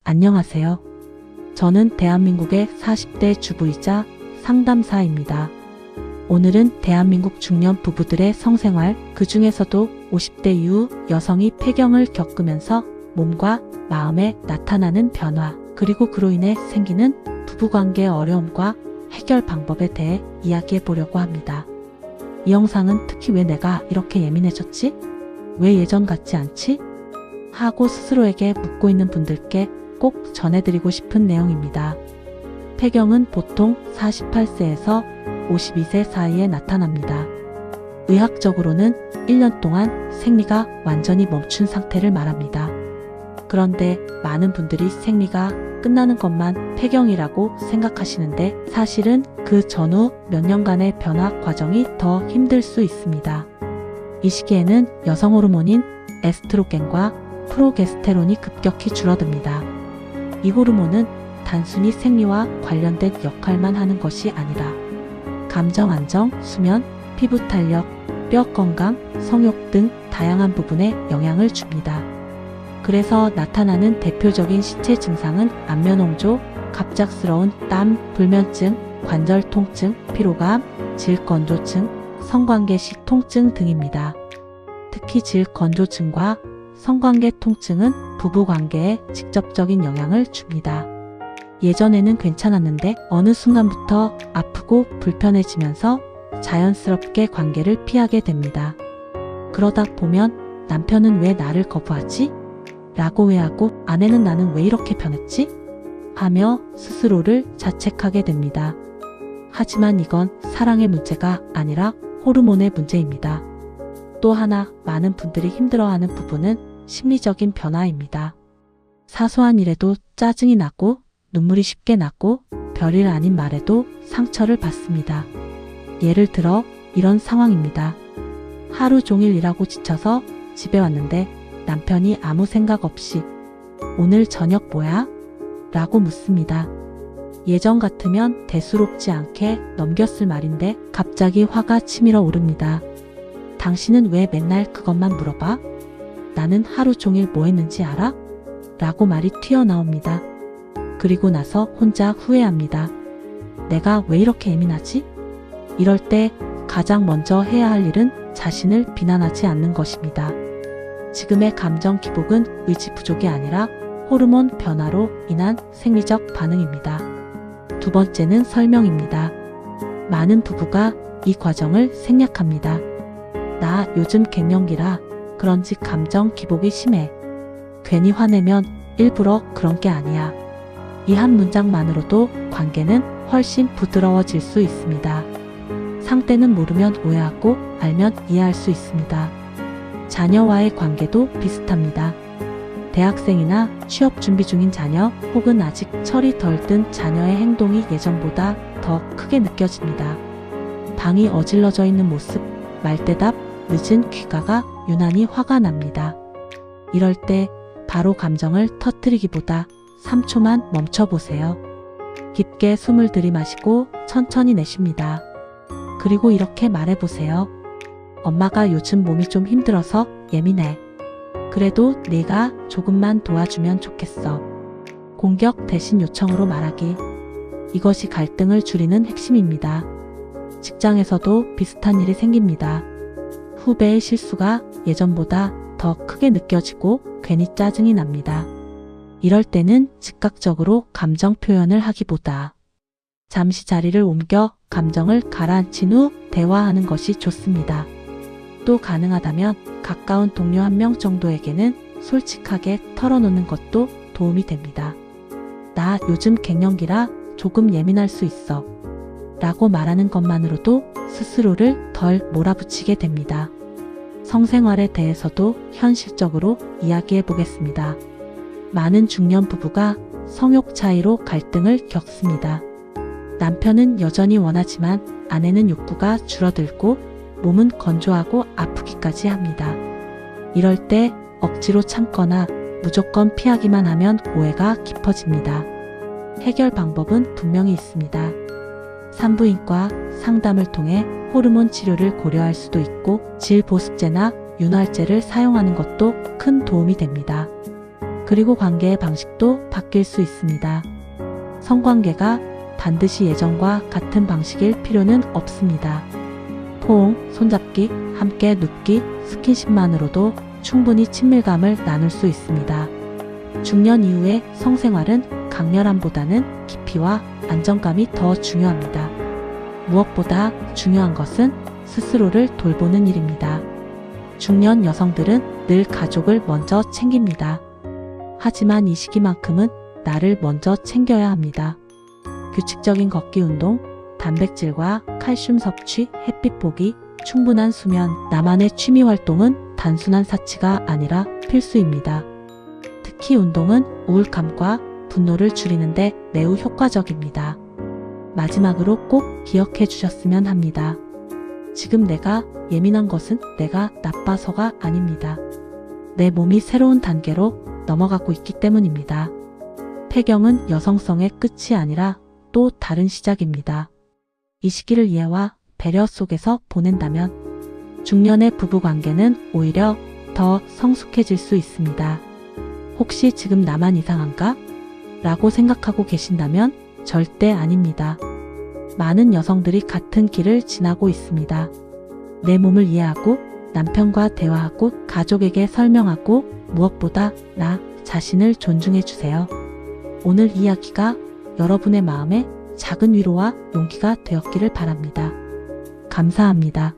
안녕하세요. 저는 대한민국의 40대 주부이자 상담사입니다. 오늘은 대한민국 중년 부부들의 성생활, 그 중에서도 50대 이후 여성이 폐경을 겪으면서 몸과 마음에 나타나는 변화, 그리고 그로 인해 생기는 부부관계의 어려움과 해결 방법에 대해 이야기해 보려고 합니다. 이 영상은 특히 왜 내가 이렇게 예민해졌지? 왜 예전 같지 않지? 하고 스스로에게 묻고 있는 분들께 꼭 전해드리고 싶은 내용입니다. 폐경은 보통 48세에서 52세 사이에 나타납니다. 의학적으로는 1년 동안 생리가 완전히 멈춘 상태를 말합니다. 그런데 많은 분들이 생리가 끝나는 것만 폐경이라고 생각하시는데 사실은 그 전후 몇 년간의 변화 과정이 더 힘들 수 있습니다. 이 시기에는 여성 호르몬인 에스트로겐과 프로게스테론이 급격히 줄어듭니다. 이 호르몬은 단순히 생리와 관련된 역할만 하는 것이 아니라 감정 안정, 수면, 피부 탄력, 뼈 건강, 성욕 등 다양한 부분에 영향을 줍니다. 그래서 나타나는 대표적인 신체 증상은 안면홍조, 갑작스러운 땀, 불면증, 관절 통증, 피로감, 질건조증, 성관계식 통증 등입니다. 특히 질건조증과 성관계 통증은 부부관계에 직접적인 영향을 줍니다. 예전에는 괜찮았는데 어느 순간부터 아프고 불편해지면서 자연스럽게 관계를 피하게 됩니다. 그러다 보면 남편은 왜 나를 거부하지? 라고 회하고 아내는 나는 왜 이렇게 변했지? 하며 스스로를 자책하게 됩니다. 하지만 이건 사랑의 문제가 아니라 호르몬의 문제입니다. 또 하나 많은 분들이 힘들어하는 부분은 심리적인 변화입니다. 사소한 일에도 짜증이 나고 눈물이 쉽게 나고 별일 아닌 말에도 상처를 받습니다. 예를 들어 이런 상황입니다. 하루 종일 일하고 지쳐서 집에 왔는데 남편이 아무 생각 없이 오늘 저녁 뭐야? 라고 묻습니다. 예전 같으면 대수롭지 않게 넘겼을 말인데 갑자기 화가 치밀어 오릅니다. 당신은 왜 맨날 그것만 물어봐? 나는 하루 종일 뭐 했는지 알아? 라고 말이 튀어나옵니다. 그리고 나서 혼자 후회합니다. 내가 왜 이렇게 예민하지? 이럴 때 가장 먼저 해야 할 일은 자신을 비난하지 않는 것입니다. 지금의 감정 기복은 의지 부족이 아니라 호르몬 변화로 인한 생리적 반응입니다. 두 번째는 설명입니다. 많은 부부가 이 과정을 생략합니다. 나 요즘 갱년기라 그런지 감정 기복이 심해. 괜히 화내면 일부러 그런 게 아니야. 이 한 문장만으로도 관계는 훨씬 부드러워질 수 있습니다. 상대는 모르면 오해하고 알면 이해할 수 있습니다. 자녀와의 관계도 비슷합니다. 대학생이나 취업 준비 중인 자녀 혹은 아직 철이 덜 든 자녀의 행동이 예전보다 더 크게 느껴집니다. 방이 어질러져 있는 모습, 말대답, 늦은 귀가가 유난히 화가 납니다. 이럴 때 바로 감정을 터뜨리기보다 3초만 멈춰보세요. 깊게 숨을 들이마시고 천천히 내쉽니다. 그리고 이렇게 말해보세요. 엄마가 요즘 몸이 좀 힘들어서 예민해. 그래도 네가 조금만 도와주면 좋겠어. 공격 대신 요청으로 말하기. 이것이 갈등을 줄이는 핵심입니다. 직장에서도 비슷한 일이 생깁니다. 후배의 실수가 예전보다 더 크게 느껴지고 괜히 짜증이 납니다. 이럴 때는 즉각적으로 감정 표현을 하기보다 잠시 자리를 옮겨 감정을 가라앉힌 후 대화하는 것이 좋습니다. 또 가능하다면 가까운 동료 한 명 정도에게는 솔직하게 털어놓는 것도 도움이 됩니다. 나 요즘 갱년기라 조금 예민할 수 있어. 라고 말하는 것만으로도 스스로를 덜 몰아붙이게 됩니다. 성생활에 대해서도 현실적으로 이야기해 보겠습니다. 많은 중년 부부가 성욕 차이로 갈등을 겪습니다. 남편은 여전히 원하지만 아내는 욕구가 줄어들고 몸은 건조하고 아프기까지 합니다. 이럴 때 억지로 참거나 무조건 피하기만 하면 오해가 깊어집니다. 해결 방법은 분명히 있습니다. 산부인과 상담을 통해 호르몬 치료를 고려할 수도 있고 질보습제나 윤활제를 사용하는 것도 큰 도움이 됩니다. 그리고 관계의 방식도 바뀔 수 있습니다. 성관계가 반드시 예전과 같은 방식일 필요는 없습니다. 포옹, 손잡기, 함께 눕기, 스킨십만으로도 충분히 친밀감을 나눌 수 있습니다. 중년 이후의 성생활은 강렬함보다는 깊이와 안정감이 더 중요합니다. 무엇보다 중요한 것은 스스로를 돌보는 일입니다. 중년 여성들은 늘 가족을 먼저 챙깁니다. 하지만 이 시기만큼은 나를 먼저 챙겨야 합니다. 규칙적인 걷기 운동, 단백질과 칼슘 섭취, 햇빛 보기, 충분한 수면, 나만의 취미 활동은 단순한 사치가 아니라 필수입니다. 특히 운동은 우울감과 분노를 줄이는데 매우 효과적입니다. 마지막으로 꼭 기억해 주셨으면 합니다. 지금 내가 예민한 것은 내가 나빠서가 아닙니다. 내 몸이 새로운 단계로 넘어가고 있기 때문입니다. 폐경은 여성성의 끝이 아니라 또 다른 시작입니다. 이 시기를 이해와 배려 속에서 보낸다면 중년의 부부관계는 오히려 더 성숙해질 수 있습니다. 혹시 지금 나만 이상한가? 라고 생각하고 계신다면 절대 아닙니다. 많은 여성들이 같은 길을 지나고 있습니다. 내 몸을 이해하고 남편과 대화하고 가족에게 설명하고 무엇보다 나 자신을 존중해 주세요. 오늘 이야기가 여러분의 마음에 작은 위로와 용기가 되었기를 바랍니다. 감사합니다.